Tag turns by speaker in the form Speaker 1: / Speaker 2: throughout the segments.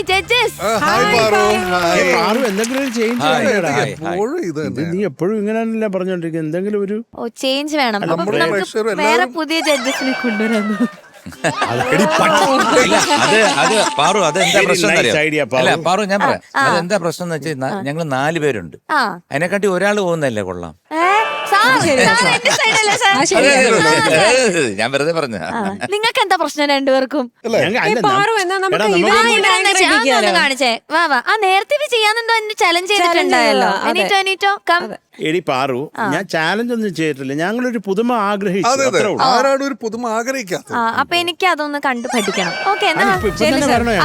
Speaker 1: Hi judges.
Speaker 2: എന്തെങ്കിലും നീ എപ്പോഴും ഇങ്ങനെയല്ല പറഞ്ഞോണ്ടിരിക്കുക. എന്തെങ്കിലും ഒരു
Speaker 1: ചേഞ്ച് വേണം. അപ്പൊ നമുക്ക് വേറെ പുതിയ ജഡ്ജസിനെ കൊണ്ടുവരാൻ.
Speaker 3: അത് പാറു, അതെന്താ പ്രശ്നം
Speaker 2: idea,
Speaker 3: അല്ല പാറു, ഞാൻ പറയാം അതെന്താ പ്രശ്നം എന്ന് വെച്ചാൽ ഞങ്ങള് 4 പേരുണ്ട്. അതിനെക്കാട്ടി ഒരാൾ പോകുന്നല്ലേ കൊള്ളാം. ഞാൻ വെറുതെ പറഞ്ഞ.
Speaker 1: നിങ്ങൾക്ക് എന്താ പ്രശ്നം രണ്ടുപേർക്കും? കാണിച്ചേ വാ വാ. ആ നേരത്തെ ചെയ്യാനെന്തോ ചലഞ്ച് ചെയ്തിട്ടുണ്ടായല്ലോ. എണീറ്റോ എണീറ്റോ കം.
Speaker 2: എടി പാറു, ഞാൻ ചാലഞ്ച് ഒന്നും ചെയ്തിട്ടില്ല. ഞങ്ങളൊരു പുതുമ ആഗ്രഹിച്ചു.
Speaker 4: ആരാണ് ഒരു പുതുമ ആഗ്രഹിക്കാത്ത?
Speaker 1: അപ്പൊ എനിക്ക് അതൊന്ന് കണ്ടു പഠിക്കണം. ഓക്കെ,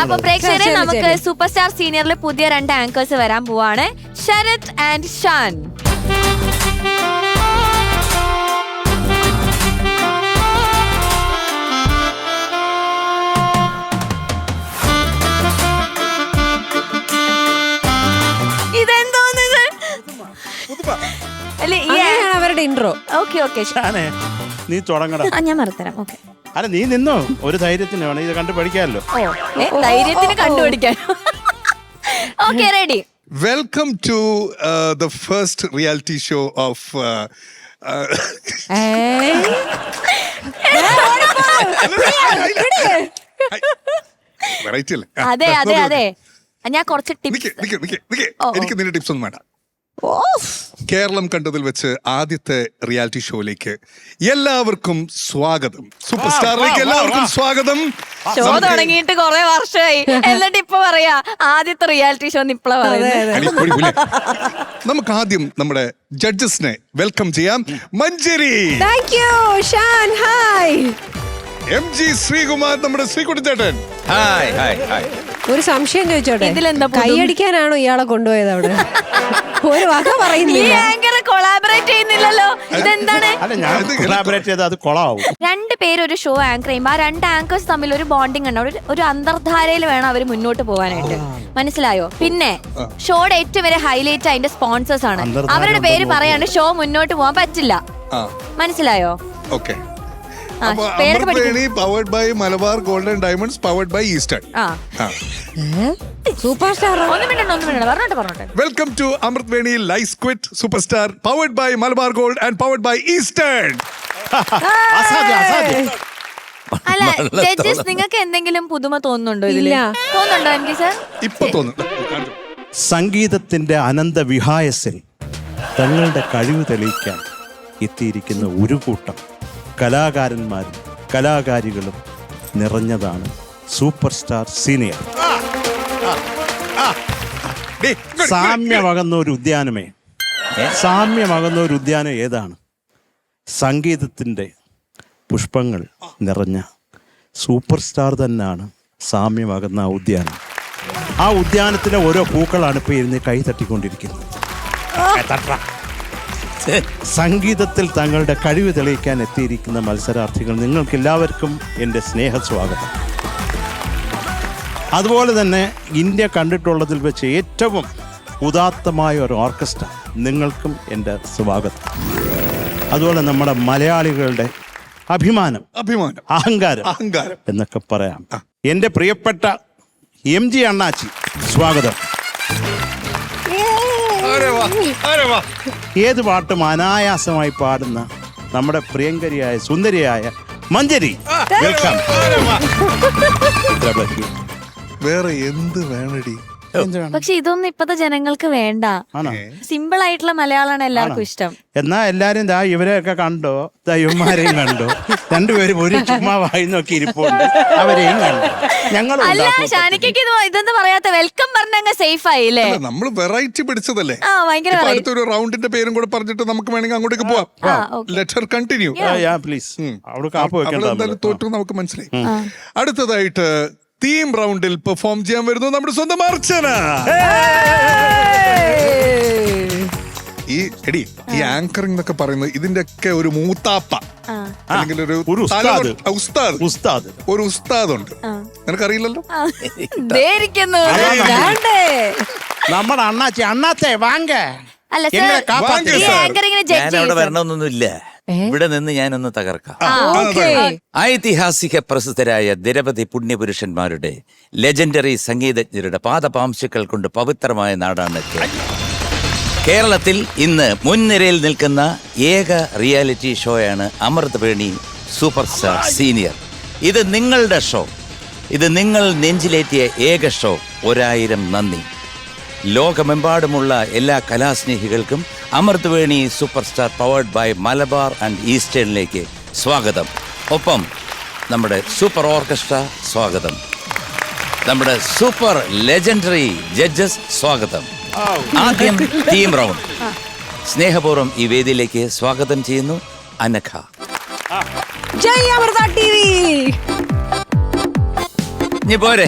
Speaker 1: അപ്പൊ പ്രേക്ഷകരെ നമുക്ക് സൂപ്പർ സ്റ്റാർ സീനിയറിൽ പുതിയ 2 ആങ്കേഴ്സ് വരാൻ പോവാണ്. ശരത് ആൻഡ് ഷാൻ.
Speaker 5: അവരുടെ ഇൻട്രോ.
Speaker 1: ഓക്കെ ഓക്കെ,
Speaker 2: നീ തുടങ്ങടാ.
Speaker 1: ഞാൻ മറത്തരാം. ഓക്കെ,
Speaker 2: അല്ല നീ നിന്നോ, ഒരു ധൈര്യത്തിന് വേണം ഇത് കണ്ടു പഠിക്കാമല്ലോ.
Speaker 1: ധൈര്യത്തിന് കണ്ടുപിടിക്കാൻ. Okay, ready.
Speaker 4: Welcome to the first reality show of variety അല്ലേ?
Speaker 1: അതെ അതെ അതെ, ഞാൻ കുറച്ച് ടിപ്സ്.
Speaker 4: എനിക്ക് നിന്റെ ടിപ്സ് ഒന്നും വേണ്ട. കേരളം കണ്ടതിൽ വെച്ച് ആദ്യത്തെ റിയാലിറ്റി ഷോയിലേക്ക് എല്ലാവർക്കും സ്വാഗതം. സൂപ്പർ സ്റ്റാറിലേക്ക് എല്ലാവർക്കും സ്വാഗതം.
Speaker 1: ഷോ തുടങ്ങിയിട്ട് കുറെ വർഷമായി, എന്നിട്ട് ഇപ്പൊ പറയാ ആദ്യത്തെ റിയാലിറ്റി ഷോ ഇപ്പളാ പറയുന്നത്.
Speaker 4: നമുക്ക് ആദ്യം നമ്മുടെ ജഡ്ജസിനെ വെൽക്കം ചെയ്യാം. മഞ്ചേരി, MG ശ്രീകുമാർ, നമ്മുടെ ശ്രീകുട്ടി ചേട്ടൻ.
Speaker 3: Hi hi hi.
Speaker 5: ഒരു സംശയം ചോദിച്ചോട്ടെ,
Speaker 1: ഇതിലെന്താ
Speaker 5: കൈയടിക്കാനാണോ ഇയാളെ കൊണ്ടുപോയത് അവിടെ? ഒരു വക പറയുന്നില്ല.
Speaker 1: കൊളാബറേറ്റ് ചെയ്യുന്നില്ലല്ലോ, ഇതെന്താണ്?
Speaker 2: അത് കൊളാവും.
Speaker 1: 2 പേര് ഒരു ഷോ ആങ്കർ ചെയ്യുമ്പോൾ ആ 2 ആങ്കേഴ്സ് തമ്മിൽ ഒരു ബോണ്ടിങ് ഉണ്ട്. ഒരു അന്തർധാരയിൽ വേണം അവർ മുന്നോട്ട് പോകാനായിട്ട്. മനസ്സിലായോ? പിന്നെ ഷോയുടെ ഏറ്റവും വരെ ഹൈലൈറ്റ് അതിന്റെ സ്പോൺസേഴ്സ് ആണ്. അവരുടെ പേര് പറയാണ് ഷോ മുന്നോട്ട് പോകാൻ പറ്റില്ല. മനസ്സിലായോ?
Speaker 4: Okay. Powered by Malabar gold and diamonds, powered by Eastern.
Speaker 5: Super star.
Speaker 1: പറഞ്ഞോട്ടെ.
Speaker 4: Welcome to Amrit Veni life quit super star, powered by Malabar gold and powered by Eastern.
Speaker 1: അല്ല ജഡ്ജസ്, നിങ്ങൾക്ക് എന്തെങ്കിലും പുതുമ തോന്നുന്നുണ്ടോ ഇതില്? തോന്നുന്നുണ്ടോ MG സർ?
Speaker 4: ഇപ്പൊ തോന്നുന്നു.
Speaker 2: സംഗീതത്തിന്റെ അനന്ത വിഹായസിൽ തങ്ങളുടെ കഴിവ് തെളിയിക്കാൻ എത്തിയിരിക്കുന്ന ഒരു കൂട്ടം കലാകാരന്മാരും കലാകാരികളും നിറഞ്ഞതാണ് സൂപ്പർ സ്റ്റാർ സീനിയർ. സാമ്യമകന്ന ഒരു ഉദ്യാനമേ, സാമ്യമകന്ന ഒരു ഉദ്യാനം ഏതാണ്? സംഗീതത്തിൻ്റെ പുഷ്പങ്ങൾ നിറഞ്ഞ സൂപ്പർ സ്റ്റാർ തന്നെയാണ് സാമ്യമകന്ന ആ ഉദ്യാനം. ആ ഉദ്യാനത്തിലെ ഓരോ പൂക്കളാണ് ഇപ്പോൾ ഇരുന്ന് കൈ തട്ടിക്കൊണ്ടിരിക്കുന്നത്. സംഗീതത്തിൽ തങ്ങളുടെ കഴിവ് തെളിയിക്കാൻ എത്തിയിരിക്കുന്ന മത്സരാർത്ഥികൾ, നിങ്ങൾക്ക് എല്ലാവർക്കും എൻ്റെ സ്നേഹസ്വാഗതം. അതുപോലെ തന്നെ ഇന്ത്യ കണ്ടിട്ടുള്ളതിൽ വെച്ച് ഏറ്റവും ഉദാത്തമായ ഒരു ഓർക്കസ്ട്ര, നിങ്ങൾക്കും എൻ്റെ സ്വാഗതം. അതുപോലെ നമ്മുടെ മലയാളികളുടെ അഭിമാനം, അഹങ്കാരം എന്നൊക്കെ പറയാം, എൻ്റെ പ്രിയപ്പെട്ട MG അണ്ണാച്ചി, സ്വാഗതം. ഏത് പാട്ടും അനായാസമായി പാടുന്ന നമ്മുടെ പ്രിയങ്കരിയായ സുന്ദരിയായ മഞ്ചേരി, വെൽക്കം.
Speaker 4: വേറെ എന്ത് വേണടി?
Speaker 1: പക്ഷെ ഇതൊന്നും ഇപ്പത്തെ ജനങ്ങൾക്ക് വേണ്ട. സിമ്പിൾ ആയിട്ടുള്ള മലയാളമാണ് എല്ലാവർക്കും ഇഷ്ടം.
Speaker 2: എന്നാ എല്ലാരും ദാ ഇവരെയൊക്കെ കണ്ടോ, ദൈവന്മാരെയും കണ്ടോ, 2 പേരും ഒരു ചുമ്മാ വായി നോക്കി ഇരിപ്പുണ്ട്, അവരെയും കണ്ടു. ഞങ്ങൾ
Speaker 1: അല്ല ഷാനിക്കയ്ക്ക് ഇതെന്താ പറയാത്ത? വെൽക്കം പറഞ്ഞ സേഫ് ആയില്ലേ?
Speaker 4: നമ്മള് വെറൈറ്റി പിടിച്ചതല്ലേ.
Speaker 1: ഭയങ്കര
Speaker 4: റൗണ്ടിന്റെ പേരും കൂടെ പറഞ്ഞിട്ട് നമുക്ക് വേണമെങ്കിൽ അങ്ങോട്ടേക്ക് പോവാം. Letter continue
Speaker 2: please. അവിടെ കാപ്പ് വെക്കണ്ട,
Speaker 4: തോറ്റു നമുക്ക് മനസ്സിലായി. അടുത്തതായിട്ട് തീം റൗണ്ടിൽ പെർഫോം ചെയ്യാൻ വരുന്നു നമ്മുടെ സ്വന്തം അർച്ചന. ഈ ആങ്കറിംഗ് എന്നൊക്കെ പറയുന്നത് ഇതിന്റെ ഒക്കെ ഒരു മൂത്താപ്പ, അല്ലെങ്കിൽ ഒരു ഉസ്താദ് ഉണ്ട്. നിനക്കറിയില്ലല്ലോ?
Speaker 2: നമ്മുടെ അണ്ണാച്ചി, അണ്ണാത്തെ വാങ്ക.
Speaker 1: അല്ല
Speaker 3: വരണമെന്നൊന്നുമില്ല. ഇവിടെ നിന്ന് ഞാനൊന്ന് തകർക്കാം.
Speaker 5: ഓക്കേ.
Speaker 3: ഐതിഹാസിക പ്രസിദ്ധരായ നിരവധി പുണ്യപുരുഷന്മാരുടെ ലെജൻഡറി സംഗീതജ്ഞരുടെ പാദപാംശുക്കൾ കൊണ്ട് പവിത്രമായ നാടാണ് കേരളം. കേരളത്തിൽ ഇന്ന് മുൻനിരയിൽ നിൽക്കുന്ന ഏക റിയാലിറ്റി ഷോയാണ് അമൃതവേണി സൂപ്പർ സ്റ്റാർ സീനിയർ. ഇത് നിങ്ങളുടെ ഷോ, ഇത് നിങ്ങൾ നെഞ്ചിലേറ്റിയ ഏക ഷോ. 1000 നന്ദി. ലോകമെമ്പാടുമുള്ള എല്ലാ കലാസ്നേഹികൾക്കും Amrithaveni super star powered by Malabar and ഈസ്റ്റേണിലേക്ക് സ്വാഗതം. ഒപ്പം നമ്മുടെ സൂപ്പർ ഓർക്കസ്ട്ര സ്വാഗതം. നമ്മുടെ സൂപ്പർ ലെജൻഡറി ജഡ്ജസ് സ്വാഗതം. ആദ്യം ടീം റൗണ്ട്. സ്നേഹപൂർവ്വം ഈ വേദിയിലേക്ക് സ്വാഗതം ചെയ്യുന്നു അനഘ.
Speaker 5: ജയ് അമൃത ടിവി.
Speaker 3: ഇനി പോരെ.